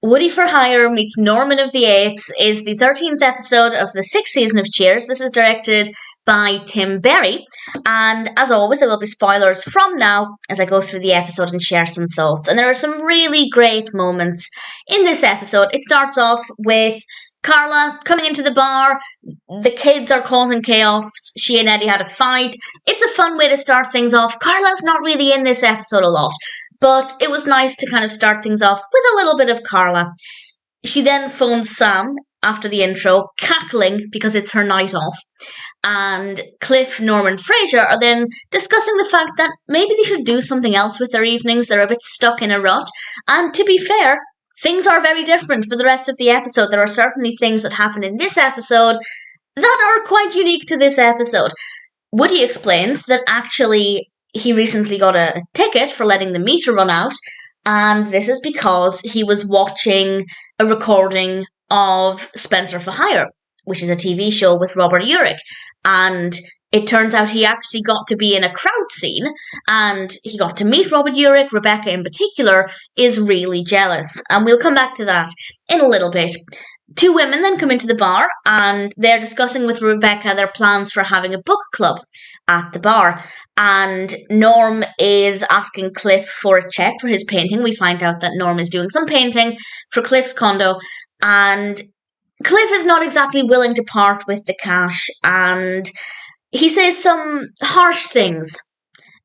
Woody for Hire meets Norman of the Apes is the 13th episode of the 6th season of Cheers. This is directed by Tim Berry, and as always, there will be spoilers from now as I go through the episode and share some thoughts. And there are some really great moments in this episode. It starts off with Carla coming into the bar. The kids are causing chaos. She and Eddie had a fight. It's a fun way to start things off. Carla's not really in this episode a lot, but it was nice to kind of start things off with a little bit of Carla. She then phones Sam after the intro, cackling because it's her night off. And Cliff, Norm and Frasier are then discussing the fact that maybe they should do something else with their evenings. They're a bit stuck in a rut. And to be fair, things are very different for the rest of the episode. There are certainly things that happen in this episode that are quite unique to this episode. Woody explains that actually he recently got a ticket for letting the meter run out, and this is because he was watching a recording of Spencer for Hire, which is a TV show with Robert Urich, and it turns out he actually got to be in a crowd scene, and he got to meet Robert Urich. Rebecca in particular is really jealous, and we'll come back to that in a little bit. Two women then come into the bar, and they're discussing with Rebecca their plans for having a book club at the bar. And Norm is asking Cliff for a check for his painting. We find out that Norm is doing some painting for Cliff's condo, and Cliff is not exactly willing to part with the cash, and he says some harsh things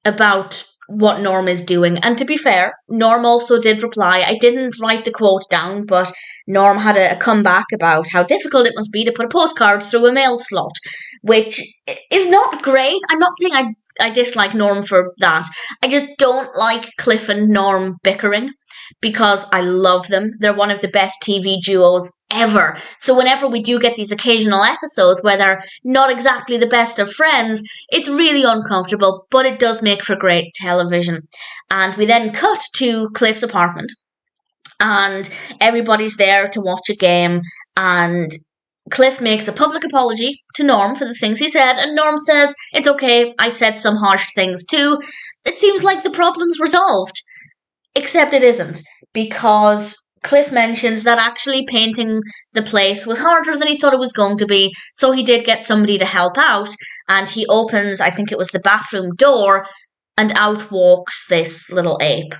about what Norm is doing. And to be fair, Norm also did reply. I didn't write the quote down, but Norm had a comeback about how difficult it must be to put a postcard through a mail slot, which is not great. I'm not saying I dislike Norm for that. I just don't like Cliff and Norm bickering, because I love them. They're one of the best TV duos ever. So whenever we do get these occasional episodes where they're not exactly the best of friends, it's really uncomfortable, but it does make for great television. And we then cut to Cliff's apartment, and everybody's there to watch a game, and Cliff makes a public apology to Norm for the things he said, and Norm says, it's okay, I said some harsh things too. It seems like the problem's resolved. Except it isn't, because Cliff mentions that actually painting the place was harder than he thought it was going to be, so he did get somebody to help out, and he opens, I think it was the bathroom door, and out walks this little ape.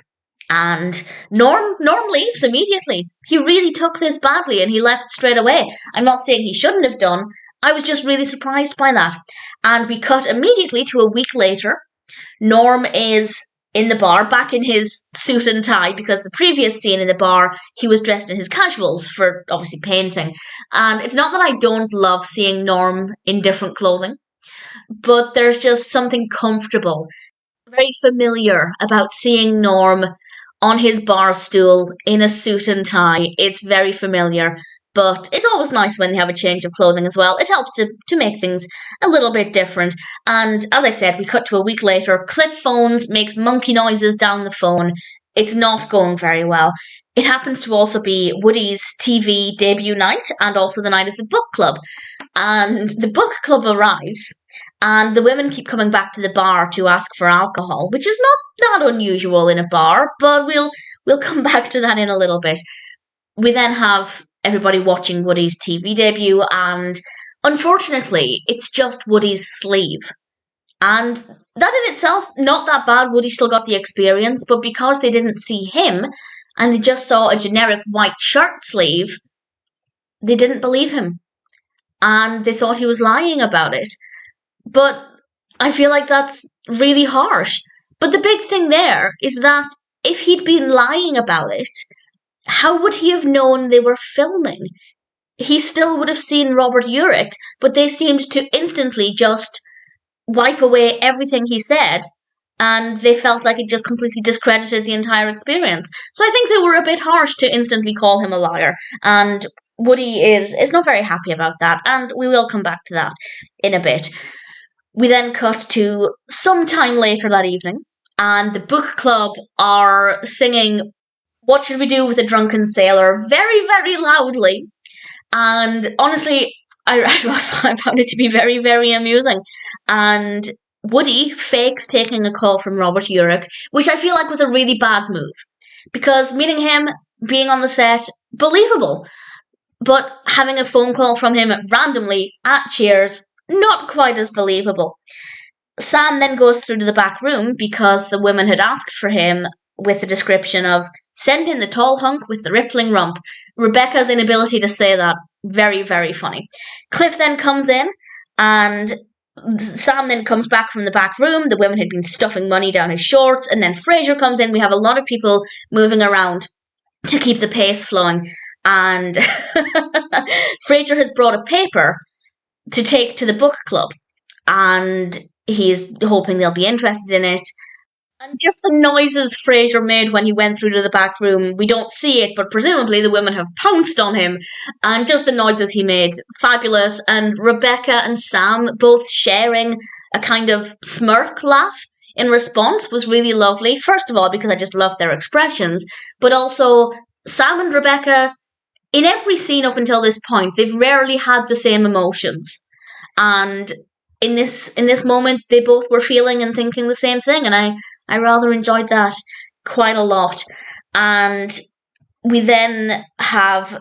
And Norm leaves immediately. He really took this badly, and he left straight away. I'm not saying he shouldn't have done. I was just really surprised by that. And we cut immediately to a week later. Norm is in the bar, back in his suit and tie, because the previous scene in the bar, he was dressed in his casuals for, obviously, painting. And it's not that I don't love seeing Norm in different clothing, but there's just something comfortable, very familiar about seeing Norm on his bar stool in a suit and tie. It's very familiar, but it's always nice when they have a change of clothing as well. It helps to make things a little bit different. And as I said, we cut to a week later. Cliff phones, makes monkey noises down the phone. It's not going very well. It happens to also be Woody's TV debut night, and also the night of the book club. And the book club arrives, and the women keep coming back to the bar to ask for alcohol, which is not that unusual in a bar, but we'll come back to that in a little bit. We then have everybody watching Woody's TV debut, and unfortunately, it's just Woody's sleeve. And that in itself, not that bad. Woody still got the experience, but because they didn't see him, and they just saw a generic white shirt sleeve, they didn't believe him. And they thought he was lying about it. But I feel like that's really harsh. But the big thing there is that if he'd been lying about it, how would he have known they were filming? He still would have seen Robert Urich, but they seemed to instantly just wipe away everything he said, and they felt like it just completely discredited the entire experience. So I think they were a bit harsh to instantly call him a liar, and Woody is not very happy about that, and we will come back to that in a bit. We then cut to some time later that evening, and the book club are singing What Should We Do with a Drunken Sailor very, very loudly. And honestly, I found it to be very, very amusing. And Woody fakes taking a call from Robert Urich, which I feel like was a really bad move. Because meeting him, being on the set, believable. But having a phone call from him randomly at Cheers, not quite as believable. Sam then goes through to the back room because the women had asked for him with the description of send in the tall hunk with the rippling rump. Rebecca's inability to say that, very, very funny. Cliff then comes in and Sam then comes back from the back room. The women had been stuffing money down his shorts, and then Frasier comes in. We have a lot of people moving around to keep the pace flowing, and Frasier has brought a paper to take to the book club, and he's hoping they'll be interested in it. And just the noises Frasier made when he went through to the back room, we don't see it, but presumably the women have pounced on him. And just the noises he made, fabulous. And Rebecca and Sam both sharing a kind of smirk laugh in response was really lovely. First of all, because I just loved their expressions, but also Sam and Rebecca, in every scene up until this point, they've rarely had the same emotions. And in this moment, they both were feeling and thinking the same thing, and I rather enjoyed that quite a lot. And we then have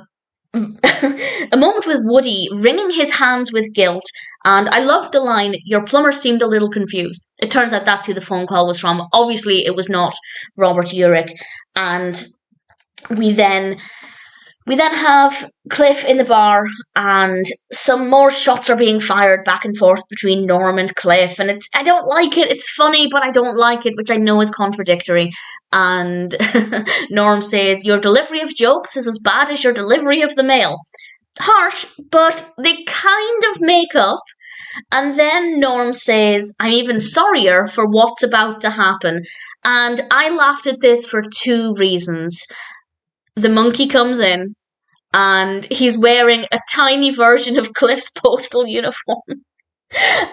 a moment with Woody wringing his hands with guilt, and I loved the line, "Your plumber seemed a little confused." It turns out that's who the phone call was from. Obviously, it was not Robert Urich. And we then have Cliff in the bar, and some more shots are being fired back and forth between Norm and Cliff, and I don't like it. It's funny, but I don't like it, which I know is contradictory. And Norm says, "Your delivery of jokes is as bad as your delivery of the mail." Harsh, but they kind of make up. And then Norm says, "I'm even sorrier for what's about to happen." And I laughed at this for two reasons. The monkey comes in, and he's wearing a tiny version of Cliff's postal uniform.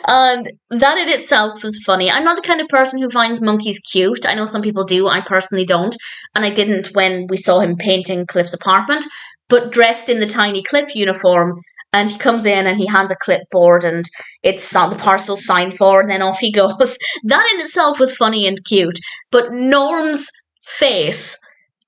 And that in itself was funny. I'm not the kind of person who finds monkeys cute. I know some people do. I personally don't. And I didn't when we saw him painting Cliff's apartment. But dressed in the tiny Cliff uniform, and he comes in and he hands a clipboard, and it's the parcel signed for, and then off he goes. That in itself was funny and cute. But Norm's face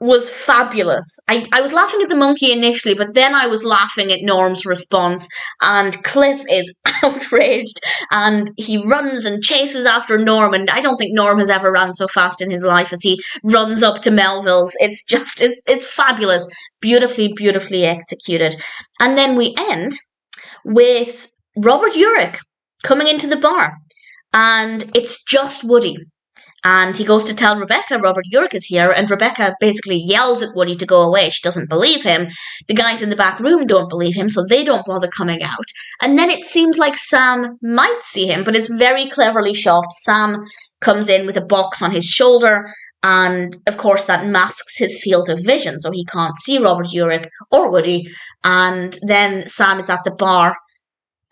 was fabulous. I was laughing at the monkey initially, but then I was laughing at Norm's response, and Cliff is outraged, and he runs and chases after Norm, and I don't think Norm has ever ran so fast in his life as he runs up to Melville's. It's just, it's fabulous. Beautifully, beautifully executed. And then we end with Robert Urich coming into the bar, and it's just Woody. And he goes to tell Rebecca Robert Urich is here, and Rebecca basically yells at Woody to go away. She doesn't believe him. The guys in the back room don't believe him, so they don't bother coming out. And then it seems like Sam might see him, but it's very cleverly shot. Sam comes in with a box on his shoulder, and of course that masks his field of vision, so he can't see Robert Urich or Woody. And then Sam is at the bar,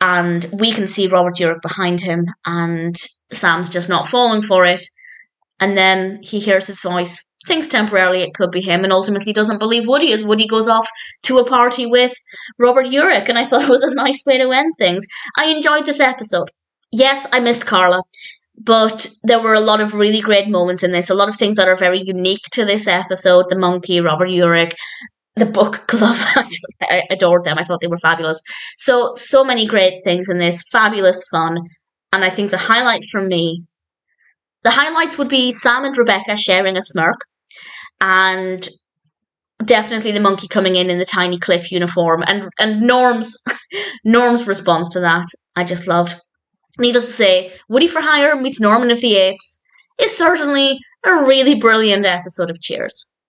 and we can see Robert Urich behind him, and Sam's just not falling for it. And then he hears his voice, thinks temporarily it could be him, and ultimately doesn't believe Woody as Woody goes off to a party with Robert Urich. And I thought it was a nice way to end things. I enjoyed this episode. Yes, I missed Carla, but there were a lot of really great moments in this, a lot of things that are very unique to this episode. The monkey, Robert Urich, the book club. I adored them. I thought they were fabulous. So many great things in this. Fabulous fun. And I think the highlight for me, the highlights would be Sam and Rebecca sharing a smirk, and definitely the monkey coming in the tiny Cliff uniform, and Norm's response to that, I just loved. Needless to say, Woody for Hire meets Norman of the Apes is certainly a really brilliant episode of Cheers.